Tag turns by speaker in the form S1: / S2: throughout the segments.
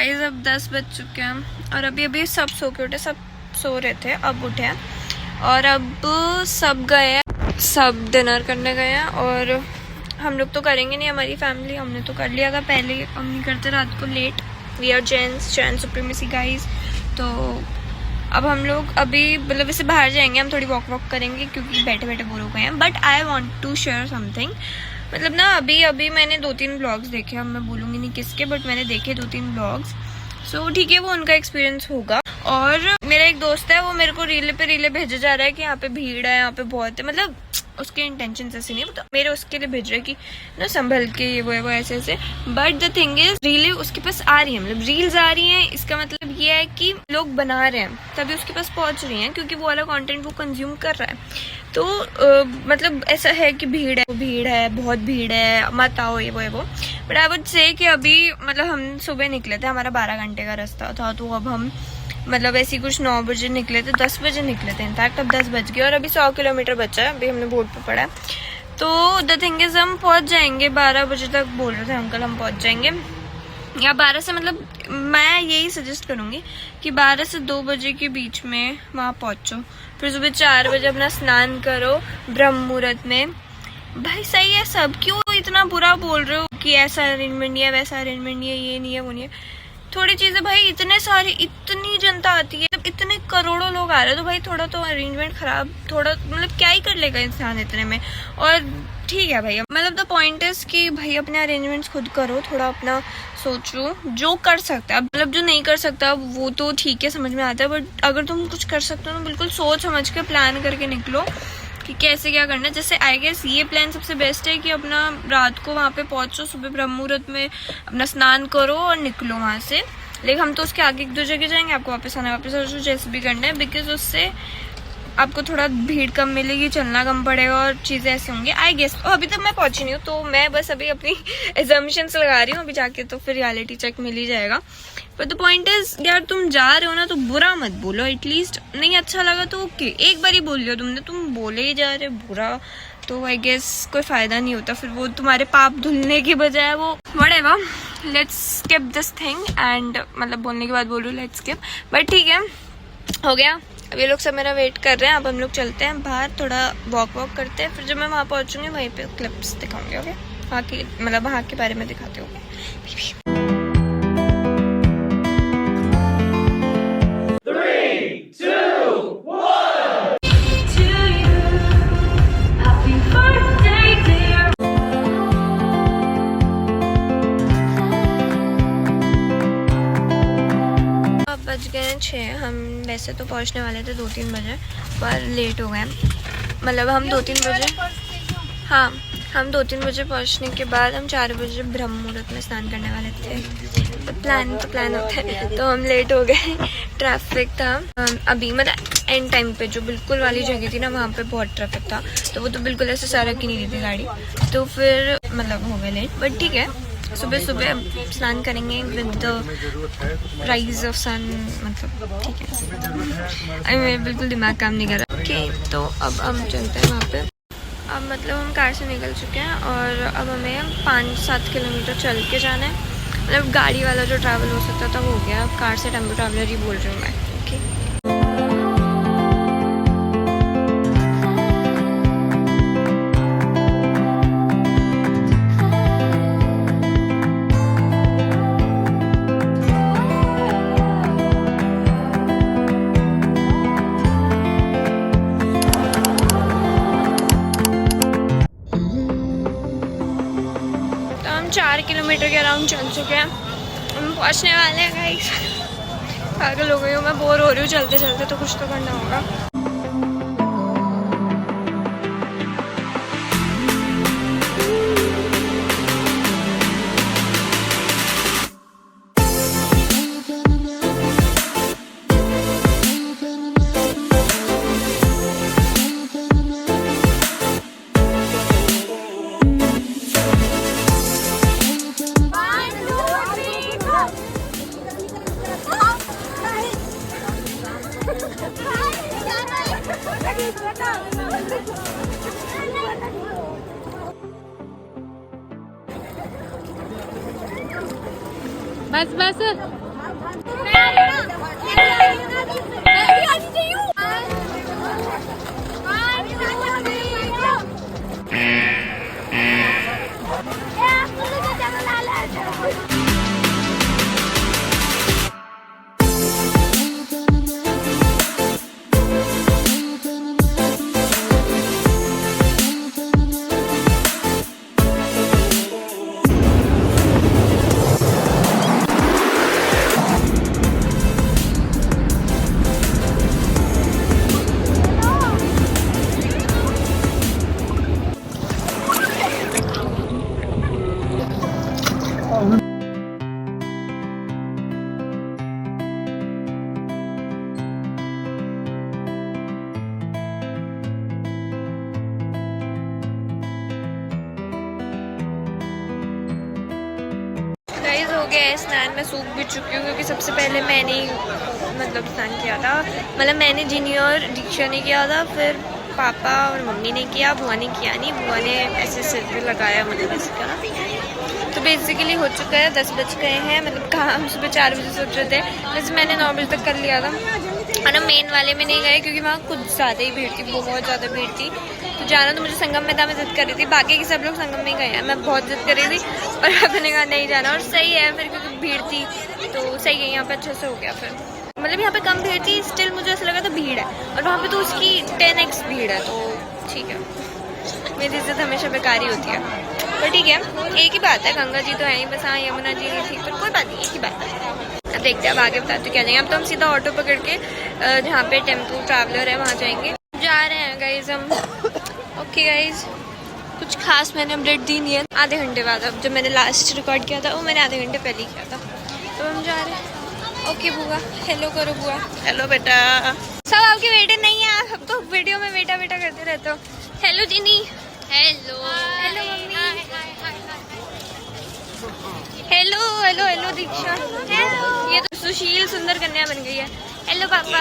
S1: Guys अब 10 बज चुके हैं और अभी अभी सब सो के उठे, सब सो रहे थे, अब उठे हैं और अब सब गए हैं, सब डिनर करने गए हैं। और हम लोग तो करेंगे नहीं, हमारी फैमिली, हमने तो कर लिया था पहले, हम नहीं करते रात को late. We are gents supremacy guys. तो अब हम लोग अभी मतलब वैसे बाहर जाएंगे, हम थोड़ी वॉक करेंगे क्योंकि बैठे बैठे बोर हो गए हैं। But I want to share something, मतलब ना अभी मैंने 2-3 ब्लॉग्स देखे, अब मैं बोलूँगी नहीं किसके, बट मैंने देखे 2-3 ब्लॉग्स। सो ठीक है, वो उनका एक्सपीरियंस होगा। और मेरा एक दोस्त है, वो मेरे को रील पे रीले भेजा जा रहा है कि यहाँ पे भीड़ है, यहाँ पे बहुत है, मतलब उसके इंटेंशन ऐसे नहीं, तो मेरे उसके लिए भेज रहे कि ना संभल के ये वो ऐसे ऐसे। बट द थिंग इज रीलें उसके पास आ रही है, मतलब रील्स आ रही हैं, इसका मतलब ये है कि लोग बना रहे हैं तभी उसके पास पहुंच रही हैं, क्योंकि वो वाला कंटेंट वो कंज्यूम कर रहा है। तो मतलब ऐसा है कि भीड़ है, बहुत भीड़ है, मत आओ ये वो। बट आई वुड से कि अभी मतलब हम सुबह निकले थे, हमारा 12 घंटे का रास्ता था, तो अब हम मतलब ऐसी कुछ 9 बजे निकले थे, 10 बजे निकले थे इनफैक्ट, अब 10 बज गए और अभी 100 किलोमीटर बचा है, अभी हमने बोर्ड पे पढ़ा है। तो द थिंग इज हम पहुंच जाएंगे 12 बजे तक, बोल रहे थे अंकल हम पहुंच जाएंगे, या 12 से, मतलब मैं यही सजेस्ट करूंगी कि 12 से 2 बजे के बीच में वहाँ पहुंचो। फिर सुबह 4 बजे अपना स्नान करो ब्रह्म मुहूर्त में। भाई सही है सब, क्यों इतना बुरा बोल रहे हो कि ऐसा अरेंजमेंट नहीं है, वैसा अरेंजमेंट नहीं है, ये नहीं है, वो नहीं है। थोड़ी चीजें भाई, इतने सारे, इतनी जनता आती है, इतने करोड़ों लोग आ रहे हैं, तो भाई थोड़ा तो अरेंजमेंट खराब, थोड़ा मतलब क्या ही कर लेगा इंसान इतने में। और ठीक है भैया, मतलब द पॉइंट इज कि भाई अपने अरेंजमेंट्स खुद करो, थोड़ा अपना सोचो जो कर सकता है, मतलब जो नहीं कर सकता वो तो ठीक है, समझ में आता है, बट अगर तुम कुछ कर सकते हो तो बिल्कुल सोच समझ के प्लान करके निकलो कि कैसे क्या करना है। जैसे आई गेस ये प्लान सबसे बेस्ट है कि अपना रात को वहाँ पे पहुँचो, सुबह ब्रह्म मुहूर्त में अपना स्नान करो और निकलो वहाँ से। लेकिन हम तो उसके आगे 1-2 जगह जाएंगे, आपको वापस आना, वापस जैसे भी करना है, बिकॉज उससे आपको थोड़ा भीड़ कम मिलेगी, चलना कम पड़ेगा और चीज़ें ऐसे होंगी आई गेस। अभी तक मैं पहुंची नहीं हूँ, तो मैं बस अभी अपनी एजम्पशंस लगा रही हूँ, अभी जाके तो फिर रियलिटी चेक मिल ही जाएगा। बट द पॉइंट इज यार, तुम जा रहे हो ना तो बुरा मत बोलो, एटलीस्ट नहीं अच्छा लगा तो ओके, एक बार ही बोल लियो तुमने, तुम बोले ही जा रहे बुरा, तो आई गेस कोई फायदा नहीं होता, फिर वो तुम्हारे पाप धुलने के बजाय वो whatever, let's skip this thing. And मतलब बोलने के बाद बोल रही हूँ लेट्स स्किप, बट ठीक है, हो गया। अब ये लोग सब मेरा वेट कर रहे हैं, अब हम लोग चलते हैं बाहर, थोड़ा वॉक करते हैं, फिर जब मैं वहाँ पहुँचूंगी वहीं पे क्लिप्स दिखाऊंगी, ओके, वहाँ की मतलब वहाँ के बारे में दिखाते होंगे। बज गए 6, हम वैसे तो पहुंचने वाले थे 2-3 बजे, पर लेट हो गए, मतलब हम 2-3 बजे, हाँ हम 2-3 बजे पहुंचने के बाद हम 4 बजे ब्रह्म मुहूर्त में स्नान करने वाले थे। तो प्लान होता है, तो हम लेट हो गए, ट्रैफिक था अभी, मतलब एंड टाइम पे जो बिल्कुल वाली जगह थी ना, वहाँ पे बहुत ट्रैफिक था, तो वो तो बिल्कुल ऐसे सरक ही नहीं रही थी गाड़ी, तो फिर मतलब हो गए लेट। बट ठीक है, सुबह स्नान करेंगे विद द राइज ऑफ सन, मतलब ठीक है, अभी मेरा बिल्कुल दिमाग काम नहीं कर रहा। ओके, तो अब हम चलते हैं वहाँ पे। अब मतलब हम कार से निकल चुके हैं और अब हमें 5-7 किलोमीटर चल के जाना है, मतलब गाड़ी वाला जो ट्रैवल हो सकता था वो हो गया, अब कार से टेम्पो ट्रैवलर ही बोल रही हूँ मैं। ओके, तो हम 4 किलोमीटर के अराउंड चल चुके हैं, हम पहुंचने वाले हैं गाइस। पागल हो गई हूँ मैं, बोर हो रही हूँ चलते चलते, तो कुछ तो करना होगा।
S2: बस
S1: गाइस हो गया है स्नान। मैं सूख भी चुकी हूँ क्योंकि सबसे पहले मैंने ही मतलब स्नान किया था। मतलब मैंने जिनी और दीक्षा ने किया था, फिर पापा और मम्मी ने किया, बुआ ने किया नहीं। बुआ ने ऐसे सिर पे लगाया मतलब ऐसे करा। तो बेसिकली हो चुका है, 10 बज गए हैं। मतलब कहाँ हम सुबह 4 बजे सोच रहे थे, वैसे मैंने 9 बजे तक कर लिया था। और ना मेन वाले में नहीं गए क्योंकि वहाँ कुछ ज़्यादा ही भीड़ थी, बहुत ज़्यादा भीड़ थी। तो जाना तो मुझे संगम में था, मैं जिद कर रही थी। बाकी के सब लोग संगम में गए हैं, मैं बहुत जिद कर रही थी और अपने कहा नहीं जाना। और सही है फिर क्योंकि भीड़ थी तो सही है, यहाँ पे अच्छे से हो गया। फिर मतलब यहाँ पे कम भीड़ थी, स्टिल मुझे ऐसा लगा था भीड़ है, और वहाँ पे तो उसकी 10x भीड़ है, तो ठीक है। मेरी इज्जत हमेशा बेकार ही होती है, पर ठीक है। एक ही बात है, गंगा जी तो है ही, बस हाँ यमुना जी नहीं थी, पर कोई बात नहीं, एक ही बात है। अब देखते हैं अब आगे बताते क्या जाएंगे। अब तो हम सीधा ऑटो पकड़ के जहाँ पे टेम्पो ट्रैवलर है वहाँ जाएंगे। जा रहे हैं गाइज हम। ओके गाइज, कुछ खास मैंने अपडेट दी नहीं है। आधे घंटे बाद, अब जब मैंने लास्ट रिकॉर्ड किया था वो मैंने आधे घंटे पहले ही किया था। तो हम जा रहे हैं। ओके बुआ, हेलो करो बुआ।
S2: हेलो बेटा।
S1: सब आपके बेटे नहीं है, आप तो वीडियो में बेटा बेटा करते रहते हो। Hello Ginny. Hello hello mummy. Hello hello hello Diksha. ये तो सुशील सुंदर कन्या बन गई है। हेलो पापा।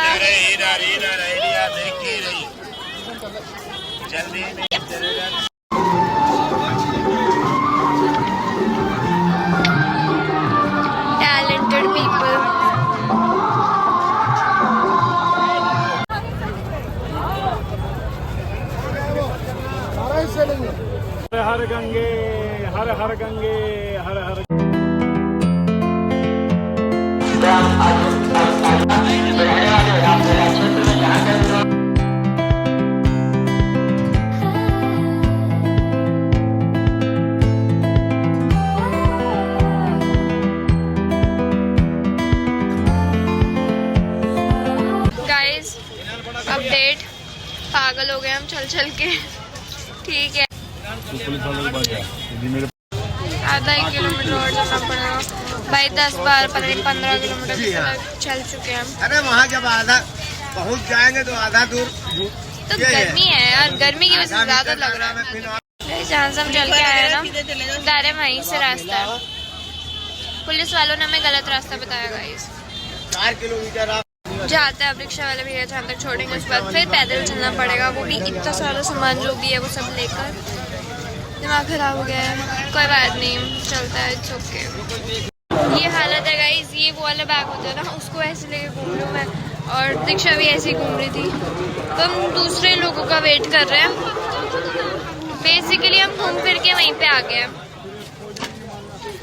S1: Talented people.
S3: हर हर गंगे, हर हर गंगे, हर हर।
S1: गाइस अपडेट, पागल हो गए हम चल चल के। ठीक है, आधा 1 किलोमीटर और चलना पड़ेगा भाई। 10 बार 15 किलोमीटर चल चुके हैं हम।
S2: अरे वहाँ जब आधा पहुँच जाएंगे तो आधा दूर
S1: तो गर्मी है यार, गर्मी की वजह से ज्यादा लग रहा है। जहाँ से हम चल के आए ना डायरेक्ट वहीं से रास्ता है। पुलिस वालों ने हमें गलत रास्ता बताया गाइस।
S2: 4 किलोमीटर आप
S1: जाते हैं, अब रिक्शा वाले भैया जहाँ तक छोड़ेंगे उसके बाद फिर पैदल चलना पड़ेगा, वो भी इतना सारा सामान जो भी है वो सब लेकर। दिमाग खराब हो गया है, कोई बात नहीं, चलता है, इट्स ओके। ये हालत है गाइस, ये वो वाला बैग होता है ना, उसको ऐसे लेके घूम रही हूँ मैं, और दीक्षा भी ऐसे ही घूम रही थी। तो हम दूसरे लोगों का वेट कर रहे हैं। बेसिकली हम घूम फिर के वहीं पे आ गए हैं,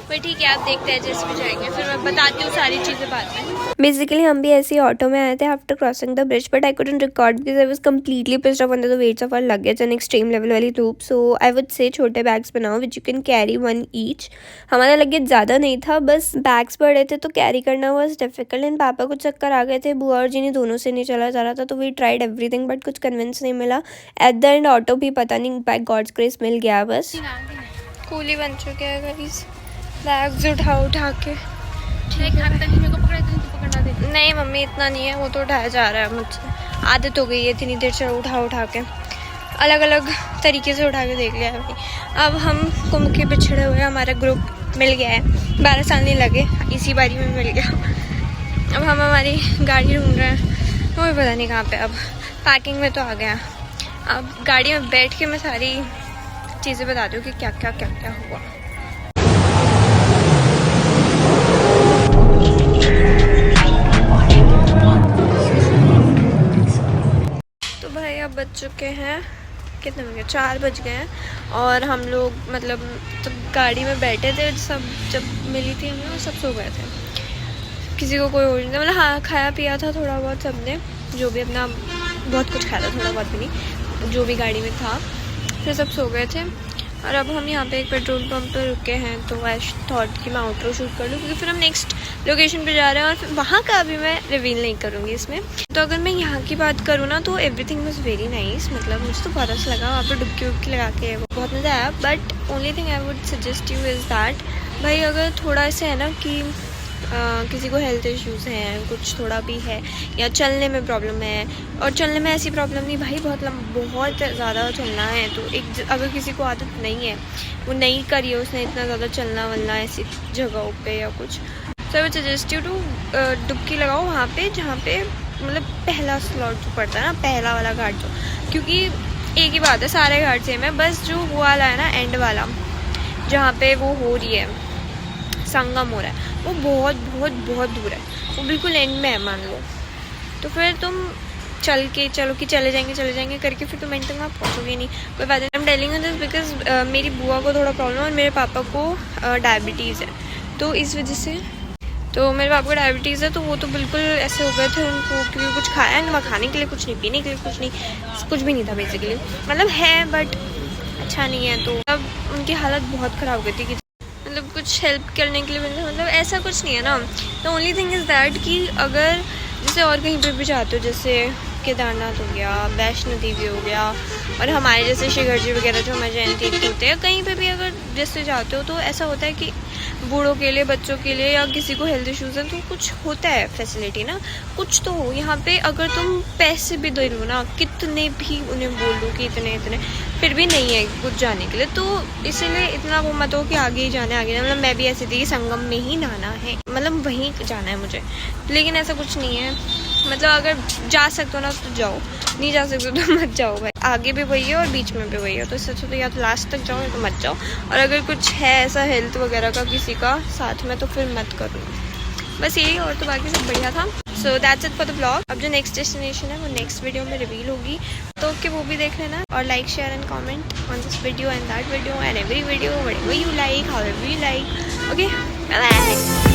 S1: पर ठीक है आप देखते हैं जैसे भी जाएंगे, फिर मैं बताती हूँ सारी चीज़ें बाद में। बेसिकली हम भी ऐसे ही ऑटो में आए थे after crossing the bridge, but I couldn't record because I was completely pissed off under the weights of our luggage and extreme level वाली धूप। सो आई वुड से छोटे बैग्स बनाओ which you can carry 1 each. हमारा luggage ज़्यादा नहीं था, बस bags बड़े थे तो कैरी करना वॉज डिफिकल्ट। एंड पापा को चक्कर आ गए थे, बुआ और जिन्हें दोनों से नहीं चला जा रहा था, तो वी ट्राइड एवरीथिंग बट कुछ कन्विंस नहीं मिला। एट द एंड ऑटो भी पता नहीं बाय गॉड्स ग्रेस मिल गया। बस कूली बन चुके हैं गाइस, बैग्स उठा के। नहीं मम्मी इतना नहीं है, वो तो उठाया जा रहा है मुझसे, आदत हो गई है इतनी देर से उठा के, अलग अलग तरीके से उठा के देख लिया है भाई। अब हम कुंभ के पिछड़े हुए, हमारा ग्रुप मिल गया है, 12 साल नहीं लगे, इसी बारी में मिल गया। अब हम हमारी गाड़ी ढूंढ रहे हैं, वो भी पता नहीं कहाँ पे। अब पार्किंग में तो आ गया, अब गाड़ी में बैठ के मैं सारी चीज़ें बताती हूँ कि क्या क्या हुआ। चुके हैं, कितने बज गए, 4 बज गए हैं। और हम लोग मतलब जब गाड़ी में बैठे थे सब, जब मिली थी हमें, सब सो गए थे, किसी को कोई होश नहीं था। मतलब हाँ, खाया पिया था थोड़ा बहुत सबने, जो भी अपना बहुत कुछ खाया था, थोड़ा बहुत भी नहीं, जो भी गाड़ी में था, फिर सब सो गए थे। और अब हम यहाँ पे एक पेट्रोल पंप पर रुके हैं, तो आई थॉट कि मैं आउटरो शूट कर लूँ, क्योंकि फिर हम नेक्स्ट लोकेशन पे जा रहे हैं और फिर वहाँ का अभी मैं रिवील नहीं करूँगी इसमें। तो अगर मैं यहाँ की बात करूँ ना, तो एवरीथिंग वाज वेरी नाइस, मतलब मुझे तो बहुत अच्छा लगा। वहाँ पर डुबकी उबकी लगा के बहुत मज़ा आया। But only thing I would suggest you is that, भाई अगर थोड़ा ऐसे है ना कि किसी को हेल्थ इश्यूज़ हैं, कुछ थोड़ा भी है, या चलने में प्रॉब्लम है, और चलने में ऐसी प्रॉब्लम नहीं भाई, बहुत ज़्यादा चलना है, तो अगर किसी को आदत नहीं है, वो नहीं करी है उसने इतना ज़्यादा चलना वलना ऐसी जगहों पे या कुछ, so I would suggest you to डुबकी लगाओ वहाँ पे जहाँ पे मतलब पहला स्लॉट जो पड़ता है ना, पहला वाला घाट जो, क्योंकि एक ही बात है, सारे घाट सेम है, बस जो वो वाला है ना एंड वाला, जहाँ पे वो हो रही है, संगम हो रहा है, वो बहुत बहुत बहुत दूर है, वो बिल्कुल एंड में है मान लो। तो फिर तुम चलो कि चले जाएंगे करके फिर तुम एंड तक वहाँ पहुँचोगे नहीं, कोई बात नहीं। I am telling you this because मेरी बुआ को थोड़ा प्रॉब्लम है और मेरे पापा को डायबिटीज़ है, तो इस वजह से, तो मेरे पापा को डायबिटीज़ है, तो वो तो बिल्कुल ऐसे हो गए थे उनको, क्योंकि कुछ खाया नहीं, वहाँ खाने के लिए कुछ नहीं, पीने के लिए कुछ भी नहीं था बेसिकली, मतलब है बट अच्छा नहीं है। तो अब उनकी हालत बहुत ख़राब हो गई थी कि मतलब कुछ हेल्प करने के लिए मतलब ऐसा कुछ नहीं है ना। The only thing is that कि अगर जैसे और कहीं पे भी जाते हो, जैसे केदारनाथ हो गया, वैष्णो देवी हो गया, और हमारे जैसे शिखर जी वगैरह जो हमारे जैन तीर्थ होते हैं, कहीं पे भी अगर जैसे जाते हो तो ऐसा होता है कि बूढ़ों के लिए, बच्चों के लिए, या किसी को हेल्थ इश्यूज़ हैं, तो कुछ होता है फैसिलिटी ना, कुछ तो हो। यहाँ पे अगर तुम पैसे भी दे लो ना, कितने भी उन्हें बोल दो कि इतने, फिर भी नहीं है कुछ जाने के लिए, तो इसीलिए इतना वो मत हो कि आगे ही जाना। मतलब मैं भी ऐसी थी कि संगम में ही नहाना है, मतलब वहीं जाना है मुझे, लेकिन ऐसा कुछ नहीं है। मतलब अगर जा सकते हो ना तो जाओ, नहीं जा सकते तो मत जाओ भाई, आगे भी वही है और बीच में भी वही है, तो इससे अच्छा तो या तो लास्ट तक जाओ या तो मत जाओ। और अगर कुछ है ऐसा हेल्थ वगैरह का किसी का साथ में, तो फिर मत करो, बस यही, और तो बाकी सब बढ़िया था। So that's it for the blog. अब जो नेक्स्ट डेस्टिनेशन है वो नेक्स्ट वीडियो में रिवील होगी, तो ओके, वो भी देख लेना, और like share and comment on this video and that video and every video, whatever you like, however you like. Okay, bye bye.